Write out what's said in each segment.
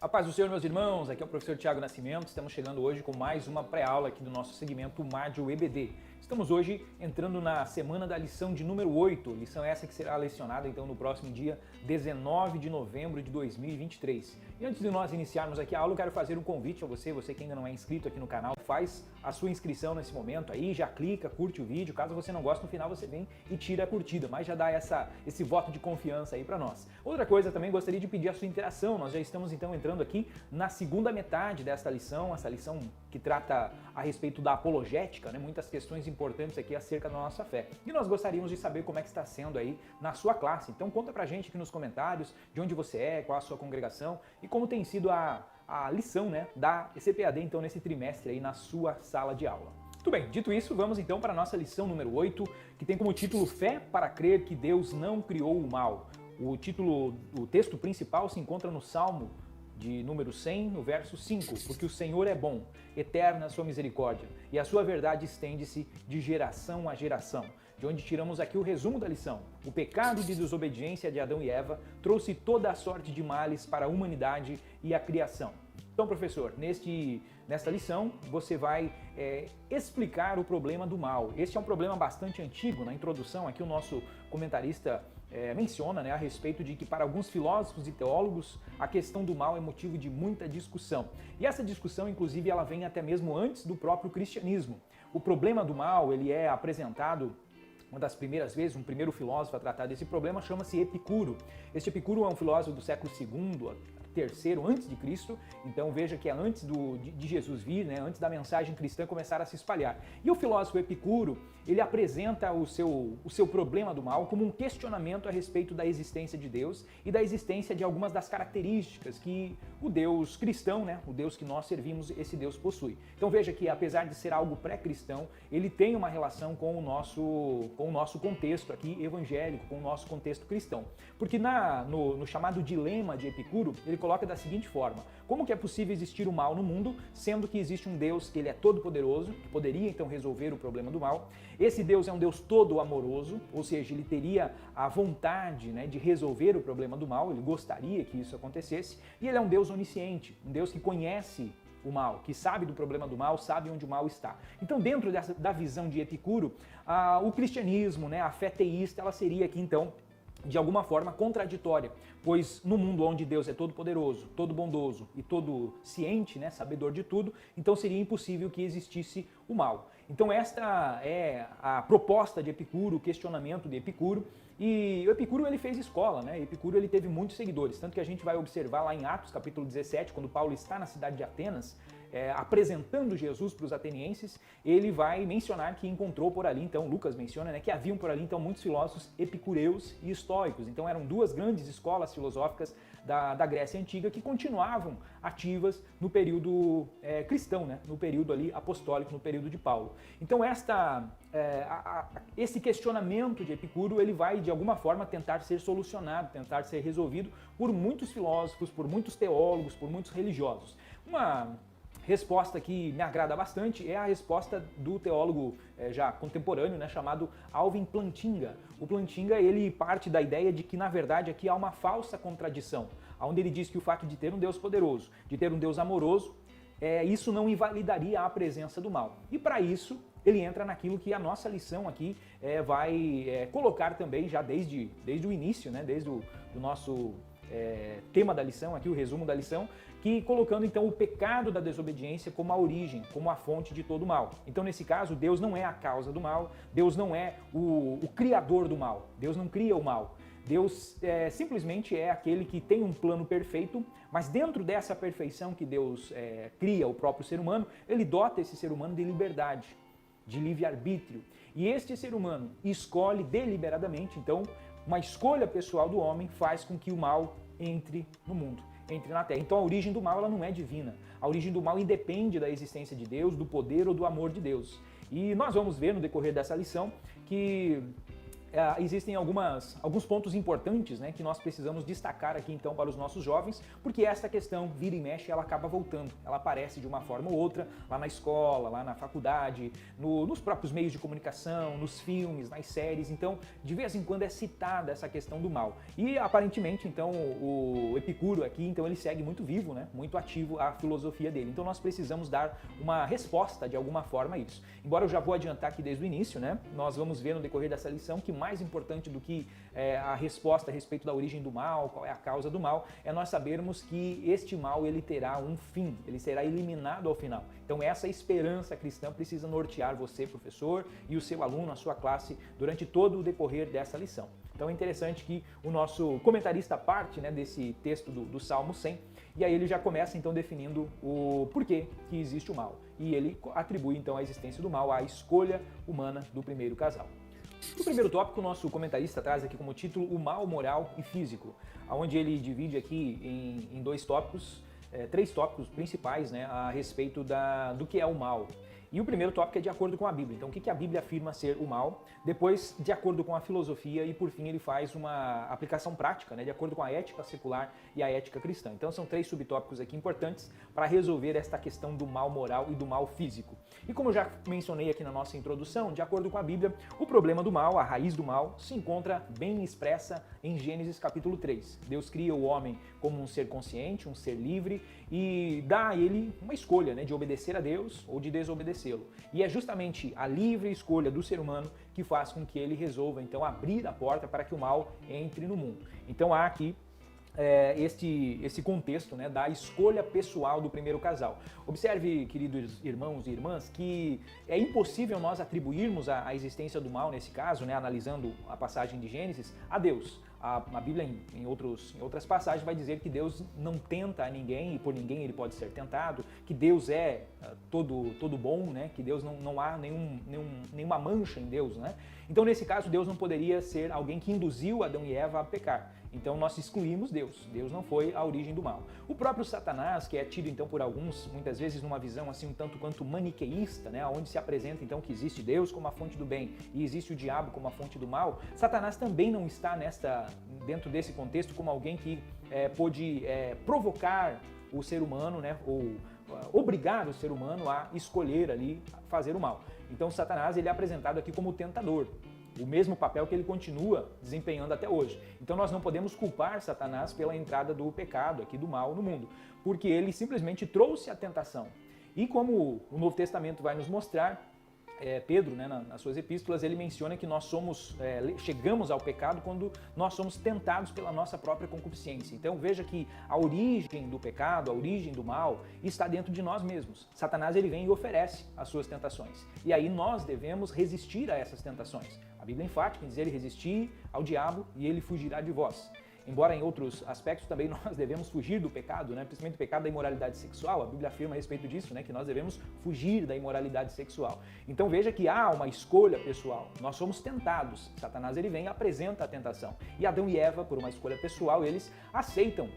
A paz do Senhor, meus irmãos, aqui é o professor Tiago Nascimento, estamos chegando hoje com mais uma pré-aula aqui do nosso segmento Mádio EBD. Estamos hoje entrando na semana da lição de número 8, lição essa que será lecionada então no próximo dia 19 de novembro de 2023. E antes de nós iniciarmos aqui a aula, eu quero fazer um convite a você que ainda não é inscrito aqui no canal, faz a sua inscrição nesse momento aí, já clica, curte o vídeo, caso você não goste, no final você vem e tira a curtida, mas já dá esse voto de confiança aí para nós. Outra coisa, também gostaria de pedir a sua interação, nós já estamos então entrando aqui na segunda metade desta lição, essa lição que trata a respeito da apologética, né? Muitas questões importantes aqui acerca da nossa fé. E nós gostaríamos de saber como é que está sendo aí na sua classe. Então conta pra gente aqui nos comentários de onde você é, qual a sua congregação e como tem sido a lição, né, da ECPAD então nesse trimestre aí na sua sala de aula. Muito bem, dito isso, vamos então para a nossa lição número 8, que tem como título Fé para crer que Deus não criou o mal. O texto principal se encontra no Salmo de número 100, no verso 5, porque o Senhor é bom, eterna a sua misericórdia, e a sua verdade estende-se de geração a geração. De onde tiramos aqui o resumo da lição. O pecado de desobediência de Adão e Eva trouxe toda a sorte de males para a humanidade e a criação. Então, professor, nesta lição você vai explicar o problema do mal. Este é um problema bastante antigo. Na introdução aqui o nosso comentarista menciona, né, a respeito de que para alguns filósofos e teólogos a questão do mal é motivo de muita discussão. E essa discussão, inclusive, ela vem até mesmo antes do próprio cristianismo. O problema do mal, ele é apresentado uma das primeiras vezes, um primeiro filósofo a tratar desse problema chama-se Epicuro. Este Epicuro é um filósofo do século II, terceiro antes de Cristo, então veja que é antes de Jesus vir, né, antes da mensagem cristã começar a se espalhar. E o filósofo Epicuro, ele apresenta o seu problema do mal como um questionamento a respeito da existência de Deus e da existência de algumas das características que o Deus cristão, né, o Deus que nós servimos, esse Deus possui. Então veja que apesar de ser algo pré-cristão, ele tem uma relação com o nosso contexto aqui evangélico, com o nosso contexto cristão. Porque no chamado dilema de Epicuro, ele coloca da seguinte forma: como que é possível existir o mal no mundo, sendo que existe um Deus que ele é todo poderoso, que poderia então resolver o problema do mal. Esse Deus é um Deus todo amoroso, ou seja, ele teria a vontade, né, de resolver o problema do mal, ele gostaria que isso acontecesse, e ele é um Deus onisciente, um Deus que conhece o mal, que sabe do problema do mal, sabe onde o mal está. Então, dentro da visão de Epicuro, o cristianismo, né, a fé teísta, ela seria aqui então de alguma forma contraditória, pois no mundo onde Deus é todo poderoso, todo bondoso e todo ciente, né, sabedor de tudo, então seria impossível que existisse o mal. Então esta é a proposta de Epicuro, o questionamento de Epicuro, e o Epicuro ele fez escola, né? Epicuro ele teve muitos seguidores, tanto que a gente vai observar lá em Atos capítulo 17, quando Paulo está na cidade de Atenas, apresentando Jesus para os atenienses, ele vai mencionar que encontrou por ali, então Lucas menciona, né, que haviam por ali então muitos filósofos epicureus e estoicos. Então eram duas grandes escolas filosóficas da Grécia Antiga que continuavam ativas no período cristão, né, no período ali apostólico, no período de Paulo. Então esse questionamento de Epicuro, ele vai de alguma forma tentar ser solucionado, tentar ser resolvido por muitos filósofos, por muitos teólogos, por muitos religiosos. Uma resposta que me agrada bastante é a resposta do teólogo já contemporâneo, né, chamado Alvin Plantinga. O Plantinga, ele parte da ideia de que, na verdade, aqui há uma falsa contradição, onde ele diz que o fato de ter um Deus poderoso, de ter um Deus amoroso, isso não invalidaria a presença do mal. E para isso, ele entra naquilo que a nossa lição aqui vai colocar também, já desde o início, né, desde o nosso tema da lição, aqui o resumo da lição, que colocando então o pecado da desobediência como a origem, como a fonte de todo o mal. Então nesse caso, Deus não é a causa do mal, Deus não é o criador do mal, Deus não cria o mal. Deus simplesmente é aquele que tem um plano perfeito, mas dentro dessa perfeição que Deus cria o próprio ser humano, ele dota esse ser humano de liberdade, de livre-arbítrio. E este ser humano escolhe deliberadamente, então, uma escolha pessoal do homem faz com que o mal entre no mundo, entre na Terra. Então a origem do mal ela não é divina. A origem do mal independe da existência de Deus, do poder ou do amor de Deus. E nós vamos ver no decorrer dessa lição que existem alguns pontos importantes, né, que nós precisamos destacar aqui então para os nossos jovens, porque essa questão vira e mexe, ela acaba voltando, ela aparece de uma forma ou outra lá na escola, lá na faculdade, nos próprios meios de comunicação, nos filmes, nas séries, então de vez em quando é citada essa questão do mal. E aparentemente então o Epicuro aqui, então ele segue muito vivo, né, muito ativo a filosofia dele, então nós precisamos dar uma resposta de alguma forma a isso. Embora eu já vou adiantar aqui desde o início, né, nós vamos ver no decorrer dessa lição que mais importante do que a resposta a respeito da origem do mal, qual é a causa do mal, é nós sabermos que este mal ele terá um fim, ele será eliminado ao final. Então essa esperança cristã precisa nortear você, professor, e o seu aluno, a sua classe, durante todo o decorrer dessa lição. Então é interessante que o nosso comentarista parte, né, desse texto do Salmo 100, e aí ele já começa então definindo o porquê que existe o mal. E ele atribui então a existência do mal à escolha humana do primeiro casal. No primeiro tópico, o nosso comentarista traz aqui como título o mal moral e físico, onde ele divide aqui em dois tópicos, três tópicos principais, né, a respeito do que é o mal. E o primeiro tópico é de acordo com a Bíblia. Então, o que a Bíblia afirma ser o mal? Depois, de acordo com a filosofia e, por fim, ele faz uma aplicação prática, né, de acordo com a ética secular e a ética cristã. Então, são três subtópicos aqui importantes para resolver esta questão do mal moral e do mal físico. E como eu já mencionei aqui na nossa introdução, de acordo com a Bíblia, o problema do mal, a raiz do mal, se encontra bem expressa em Gênesis capítulo 3. Deus cria o homem como um ser consciente, um ser livre, e dá a ele uma escolha, né, de obedecer a Deus ou de desobedecê-lo. E é justamente a livre escolha do ser humano que faz com que ele resolva, então, abrir a porta para que o mal entre no mundo. Então há aqui esse contexto, né, da escolha pessoal do primeiro casal. Observe, queridos irmãos e irmãs, que é impossível nós atribuirmos a existência do mal, nesse caso, né, analisando a passagem de Gênesis, a Deus. A Bíblia, em outras passagens, vai dizer que Deus não tenta a ninguém e por ninguém ele pode ser tentado, que Deus é todo bom, né? Que Deus não há nenhuma mancha em Deus, né? Então, nesse caso, Deus não poderia ser alguém que induziu Adão e Eva a pecar. Então, nós excluímos Deus. Deus não foi a origem do mal. O próprio Satanás, que é tido, então, por alguns, muitas vezes, numa visão assim um tanto quanto maniqueísta, né? Onde se apresenta, então, que existe Deus como a fonte do bem e existe o diabo como a fonte do mal, Satanás também não está dentro desse contexto como alguém que pôde provocar o ser humano, né? Ou obrigar o ser humano a escolher ali fazer o mal. Então Satanás ele é apresentado aqui como tentador, o mesmo papel que ele continua desempenhando até hoje. Então nós não podemos culpar Satanás pela entrada do pecado aqui, do mal no mundo, porque ele simplesmente trouxe a tentação. E como o Novo Testamento vai nos mostrar, Pedro, né, nas suas epístolas, ele menciona que nós chegamos ao pecado quando nós somos tentados pela nossa própria concupiscência. Então veja que a origem do pecado, a origem do mal, está dentro de nós mesmos. Satanás ele vem e oferece as suas tentações. E aí nós devemos resistir a essas tentações. A Bíblia é enfática em dizer ele resistir ao diabo e ele fugirá de vós. Embora em outros aspectos também nós devemos fugir do pecado, né? Principalmente do pecado da imoralidade sexual, a Bíblia afirma a respeito disso, né? Que nós devemos fugir da imoralidade sexual. Então veja que há uma escolha pessoal, nós somos tentados, Satanás ele vem e apresenta a tentação. E Adão e Eva, por uma escolha pessoal, eles aceitam,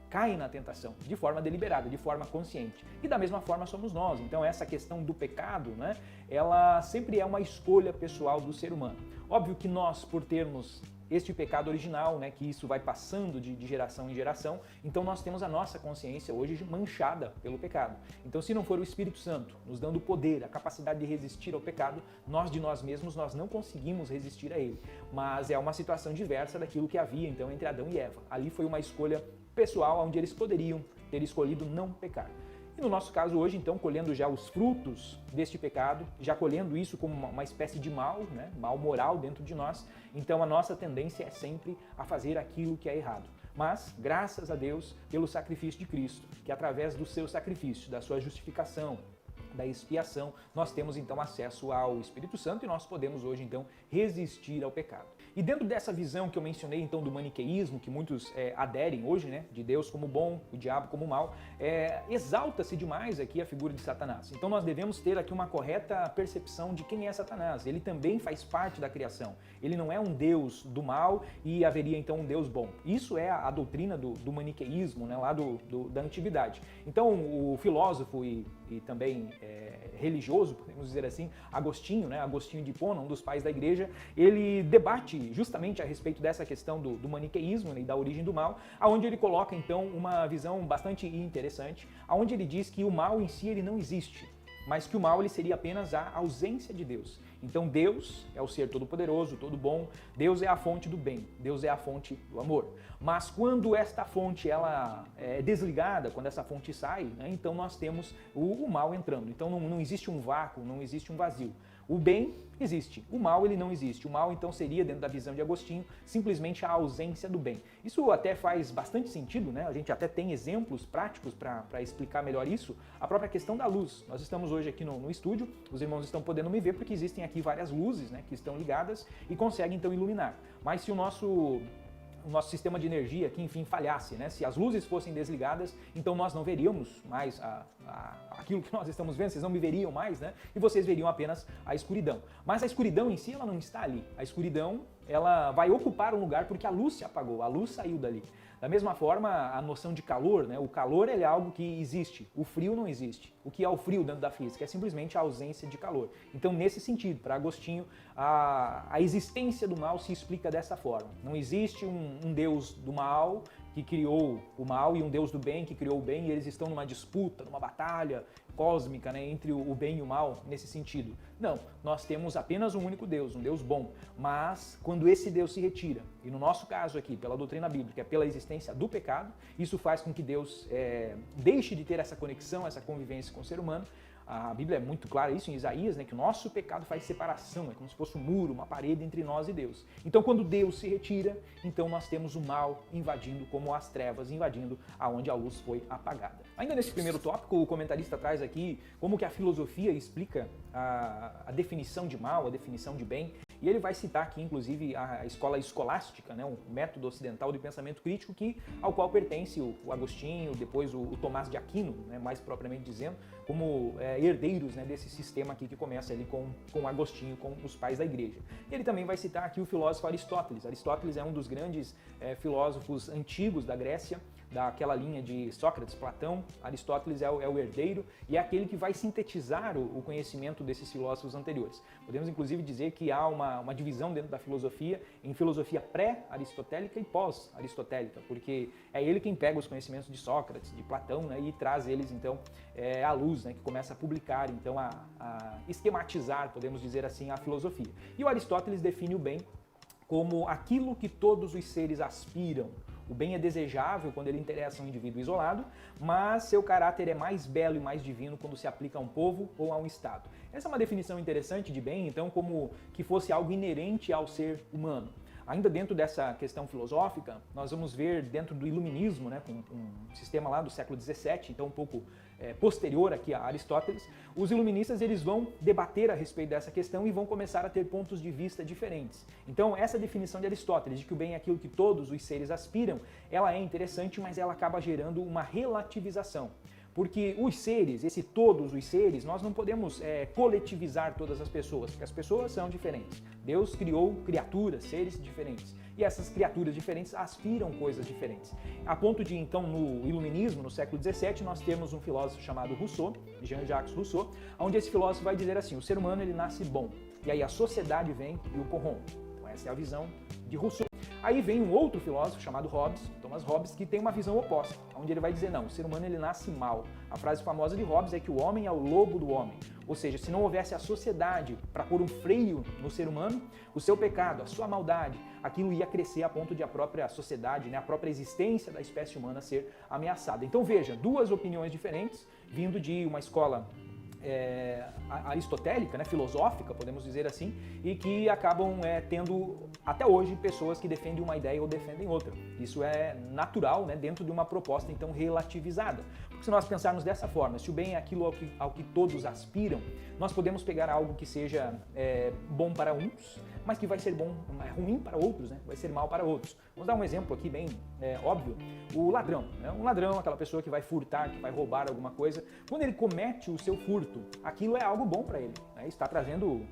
caem na tentação, de forma deliberada, de forma consciente. E da mesma forma somos nós. Então essa questão do pecado, né? Ela sempre é uma escolha pessoal do ser humano. Óbvio que nós, por termos este pecado original, né, que isso vai passando de geração em geração, então nós temos a nossa consciência hoje manchada pelo pecado. Então se não for o Espírito Santo nos dando o poder, a capacidade de resistir ao pecado, nós de nós mesmos nós não conseguimos resistir a ele. Mas é uma situação diversa daquilo que havia então entre Adão e Eva. Ali foi uma escolha pessoal onde eles poderiam ter escolhido não pecar. E no nosso caso hoje, então, colhendo já os frutos deste pecado, já colhendo isso como uma espécie de mal, né? Mal moral dentro de nós, então a nossa tendência é sempre a fazer aquilo que é errado. Mas, graças a Deus, pelo sacrifício de Cristo, que através do seu sacrifício, da sua justificação, da expiação, nós temos então acesso ao Espírito Santo e nós podemos hoje então resistir ao pecado. E dentro dessa visão que eu mencionei então do maniqueísmo, que muitos aderem hoje, né, de Deus como bom, o diabo como mal, exalta-se demais aqui a figura de Satanás. Então nós devemos ter aqui uma correta percepção de quem é Satanás. Ele também faz parte da criação. Ele não é um Deus do mal e haveria então um Deus bom. Isso é a doutrina do maniqueísmo, né, lá da antiguidade. Então o filósofo e também religioso, podemos dizer assim, Agostinho, né, Agostinho de Hipona, um dos pais da igreja, ele debate justamente a respeito dessa questão do maniqueísmo, né, e da origem do mal, aonde ele coloca então uma visão bastante interessante, aonde ele diz que o mal em si ele não existe, mas que o mal ele seria apenas a ausência de Deus. Então Deus é o ser todo-poderoso, todo bom, Deus é a fonte do bem, Deus é a fonte do amor. Mas quando esta fonte ela é desligada, quando essa fonte sai, né, então nós temos o mal entrando. Então não existe um vácuo, não existe um vazio. O bem existe, o mal ele não existe. O mal então seria, dentro da visão de Agostinho, simplesmente a ausência do bem. Isso até faz bastante sentido, né? A gente até tem exemplos práticos para explicar melhor isso. A própria questão da luz. Nós estamos hoje aqui no estúdio, os irmãos estão podendo me ver porque existem aqui várias luzes, né, que estão ligadas e conseguem então iluminar. Mas se o nosso sistema de energia aqui, enfim, falhasse, né? Se as luzes fossem desligadas, então nós não veríamos mais aquilo que nós estamos vendo, vocês não me veriam mais, né? E vocês veriam apenas a escuridão. Mas a escuridão em si, ela não está ali. A escuridão, ela vai ocupar um lugar porque a luz se apagou, a luz saiu dali. Da mesma forma, a noção de calor, né? O calor é algo que existe, o frio não existe. O que é o frio dentro da física? É simplesmente a ausência de calor. Então, nesse sentido, para Agostinho, a existência do mal se explica dessa forma. Não existe um Deus do mal que criou o mal e um Deus do bem que criou o bem, e eles estão numa disputa, numa batalha cósmica, né, entre o bem e o mal nesse sentido. Não, nós temos apenas um único Deus, um Deus bom, mas quando esse Deus se retira, e no nosso caso aqui, pela doutrina bíblica, pela existência do pecado, isso faz com que Deus deixe de ter essa conexão, essa convivência com o ser humano. A Bíblia é muito clara isso em Isaías, né, que o nosso pecado faz separação, é como se fosse um muro, uma parede entre nós e Deus. Então quando Deus se retira, então nós temos o mal invadindo, como as trevas invadindo aonde a luz foi apagada. Ainda nesse primeiro tópico, o comentarista traz aqui como que a filosofia explica a definição de mal, a definição de bem. E ele vai citar aqui, inclusive, a escola escolástica, né, um método ocidental de pensamento crítico ao qual pertence o Agostinho, depois o Tomás de Aquino, né, mais propriamente dizendo, como herdeiros, né, desse sistema aqui que começa ali com Agostinho, com os pais da igreja. Ele também vai citar aqui o filósofo Aristóteles. Aristóteles é um dos grandes filósofos antigos da Grécia, daquela linha de Sócrates, Platão. Aristóteles é o herdeiro e é aquele que vai sintetizar o conhecimento desses filósofos anteriores. Podemos inclusive dizer que há uma divisão dentro da filosofia em filosofia pré-aristotélica e pós-aristotélica, porque é ele quem pega os conhecimentos de Sócrates, de Platão, né, e traz eles então à luz, né, que começa a publicar, então a esquematizar, podemos dizer assim, a filosofia. E o Aristóteles define o bem como aquilo que todos os seres aspiram. O bem é desejável quando ele interessa a um indivíduo isolado, mas seu caráter é mais belo e mais divino quando se aplica a um povo ou a um estado. Essa é uma definição interessante de bem, então, como que fosse algo inerente ao ser humano. Ainda dentro dessa questão filosófica, nós vamos ver dentro do iluminismo, né, um sistema lá do século XVII, então um pouco posterior aqui a Aristóteles, os iluministas eles vão debater a respeito dessa questão e vão começar a ter pontos de vista diferentes. Então essa definição de Aristóteles, de que o bem é aquilo que todos os seres aspiram, ela é interessante, mas ela acaba gerando uma relativização. Porque os seres, todos os seres, nós não podemos coletivizar todas as pessoas, porque as pessoas são diferentes. Deus criou criaturas, seres diferentes. E essas criaturas diferentes aspiram coisas diferentes. A ponto de, então, no iluminismo, no século XVII, nós temos um filósofo chamado Rousseau, Jean-Jacques Rousseau, onde esse filósofo vai dizer assim, o ser humano ele nasce bom, e aí a sociedade vem e o corrompe. Então essa é a visão de Rousseau. Aí vem um outro filósofo chamado Hobbes, Thomas Hobbes, que tem uma visão oposta, onde ele vai dizer, não, o ser humano ele nasce mal. A frase famosa de Hobbes é que o homem é o lobo do homem. Ou seja, se não houvesse a sociedade para pôr um freio no ser humano, o seu pecado, a sua maldade, aquilo ia crescer a ponto de a própria sociedade, né, a própria existência da espécie humana ser ameaçada. Então veja, duas opiniões diferentes, vindo de uma escola aristotélica, né, filosófica, podemos dizer assim, e que acabam tendo até hoje pessoas que defendem uma ideia ou defendem outra. Isso é natural, né, dentro de uma proposta então relativizada. Porque se nós pensarmos dessa forma, se o bem é aquilo ao que todos aspiram, nós podemos pegar algo que seja bom para uns, mas que vai ser ruim para outros, né? Vai ser mal para outros. Vamos dar um exemplo aqui bem óbvio. O ladrão, né? Um ladrão, aquela pessoa que vai furtar, que vai roubar alguma coisa, quando ele comete o seu furto, aquilo é algo bom para ele, né? Está trazendo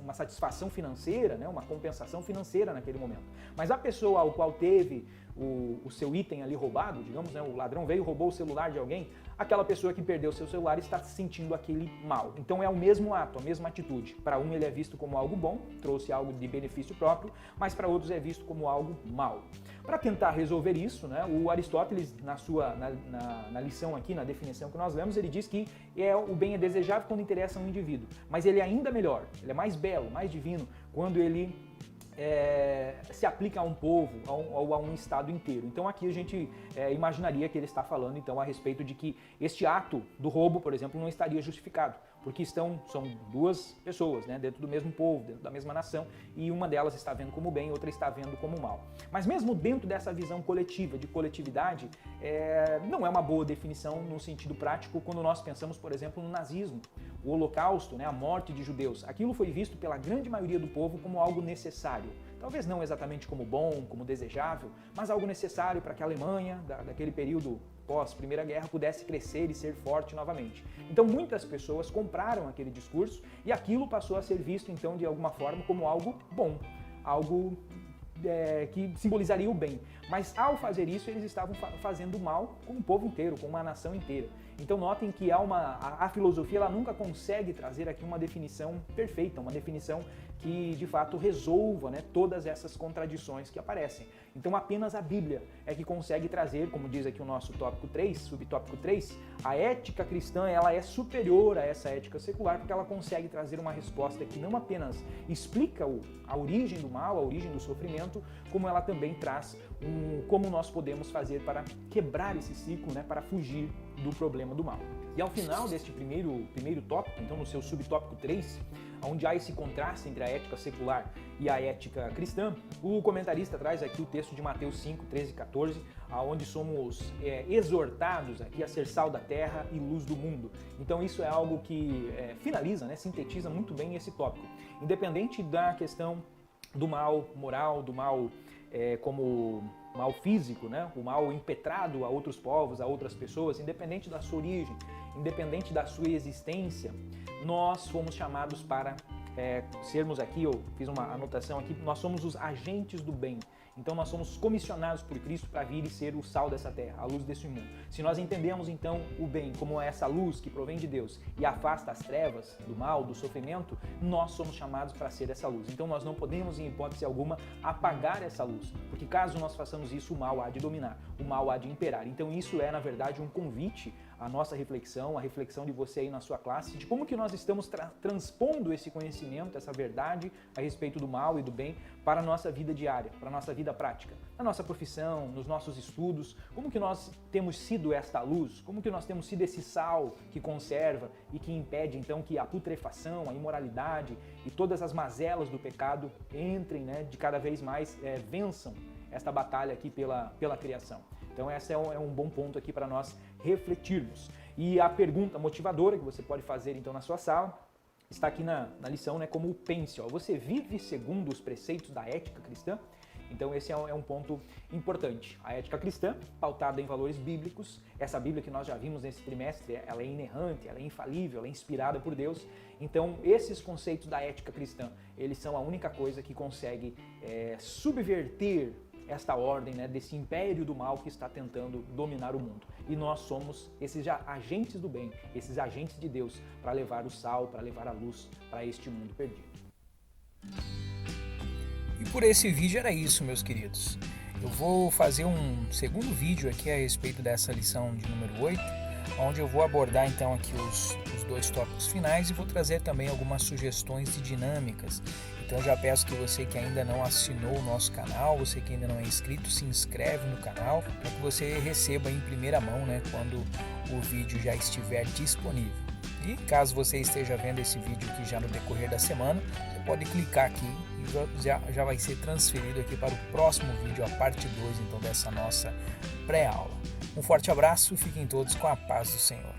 uma satisfação financeira, né? Uma compensação financeira naquele momento. Mas a pessoa ao qual teve o seu item ali roubado, digamos, né, o ladrão veio e roubou o celular de alguém, aquela pessoa que perdeu o seu celular está sentindo aquele mal. Então é o mesmo ato, a mesma atitude. Para um ele é visto como algo bom, trouxe algo de benefício próprio, mas para outros é visto como algo mal. Para tentar resolver isso, né, o Aristóteles, na lição aqui, na definição que nós lemos, ele diz que o bem é desejável quando interessa a um indivíduo, mas ele é ainda melhor, ele é mais belo, mais divino, quando ele se aplica a um povo ou a um estado inteiro. Então aqui a gente imaginaria que ele está falando então a respeito de que este ato do roubo, por exemplo, não estaria justificado, porque são duas pessoas, né, dentro do mesmo povo, dentro da mesma nação, e uma delas está vendo como bem, outra está vendo como mal. Mas mesmo dentro dessa visão coletiva, de coletividade, não é uma boa definição no sentido prático quando nós pensamos, por exemplo, no nazismo, o Holocausto, né, a morte de judeus. Aquilo foi visto pela grande maioria do povo como algo necessário. Talvez não exatamente como bom, como desejável, mas algo necessário para que a Alemanha, daquele período pós-Primeira Guerra, pudesse crescer e ser forte novamente. Então muitas pessoas compraram aquele discurso e aquilo passou a ser visto então de alguma forma como algo bom, algo que simbolizaria o bem. Mas ao fazer isso eles estavam fazendo mal com o povo inteiro, com uma nação inteira. Então notem que a filosofia ela nunca consegue trazer aqui uma definição perfeita, uma definição que de fato resolva, né, todas essas contradições que aparecem. Então apenas a Bíblia é que consegue trazer, como diz aqui o nosso tópico 3, subtópico 3, a ética cristã ela é superior a essa ética secular porque ela consegue trazer uma resposta que não apenas explica a origem do mal, a origem do sofrimento, como ela também traz como nós podemos fazer para quebrar esse ciclo, né, para fugir do problema do mal. E ao final deste primeiro tópico, então no seu subtópico 3, onde há esse contraste entre a ética secular e a ética cristã, o comentarista traz aqui o texto de Mateus 5, 13 e 14, onde somos exortados aqui a ser sal da terra e luz do mundo. Então isso é algo que finaliza, né, sintetiza muito bem esse tópico. Independente da questão do mal moral, do mal como mal físico, né? O mal impetrado a outros povos, a outras pessoas, independente da sua origem, independente da sua existência, nós fomos chamados para sermos aqui, eu fiz uma anotação aqui, nós somos os agentes do bem. Então nós somos comissionados por Cristo para vir e ser o sal dessa terra, a luz desse mundo. Se nós entendemos então o bem como essa luz que provém de Deus e afasta as trevas do mal, do sofrimento, nós somos chamados para ser essa luz. Então nós não podemos em hipótese alguma apagar essa luz, porque caso nós façamos isso, o mal há de dominar, o mal há de imperar. Então isso é na verdade um convite à nossa reflexão, a reflexão de você aí na sua classe, de como que nós estamos transpondo esse conhecimento, essa verdade a respeito do mal e do bem para a nossa vida diária, para a nossa vida prática, na nossa profissão, nos nossos estudos, como que nós temos sido esta luz, como que nós temos sido esse sal que conserva e que impede então que a putrefação, a imoralidade e todas as mazelas do pecado entrem, né, de cada vez mais vençam esta batalha aqui pela criação. Então esse é um bom ponto aqui para nós refletirmos. E a pergunta motivadora que você pode fazer então na sua sala está aqui na lição, né, como pense, você vive segundo os preceitos da ética cristã? Então esse é um ponto importante. A ética cristã, pautada em valores bíblicos, essa Bíblia que nós já vimos nesse trimestre, ela é inerrante, ela é infalível, ela é inspirada por Deus. Então esses conceitos da ética cristã, eles são a única coisa que consegue subverter esta ordem, né, desse império do mal que está tentando dominar o mundo. E nós somos esses agentes do bem, esses agentes de Deus para levar o sal, para levar a luz para este mundo perdido. E por esse vídeo era isso, meus queridos. Eu vou fazer um segundo vídeo aqui a respeito dessa lição de número 8, onde eu vou abordar então aqui os dois tópicos finais e vou trazer também algumas sugestões de dinâmicas. Então já peço que você que ainda não assinou o nosso canal, você que ainda não é inscrito, se inscreve no canal para que você receba em primeira mão, né, quando o vídeo já estiver disponível. E caso você esteja vendo esse vídeo aqui já no decorrer da semana, você pode clicar aqui e já vai ser transferido aqui para o próximo vídeo, a parte 2 então dessa nossa pré-aula. Um forte abraço, fiquem todos com a paz do Senhor.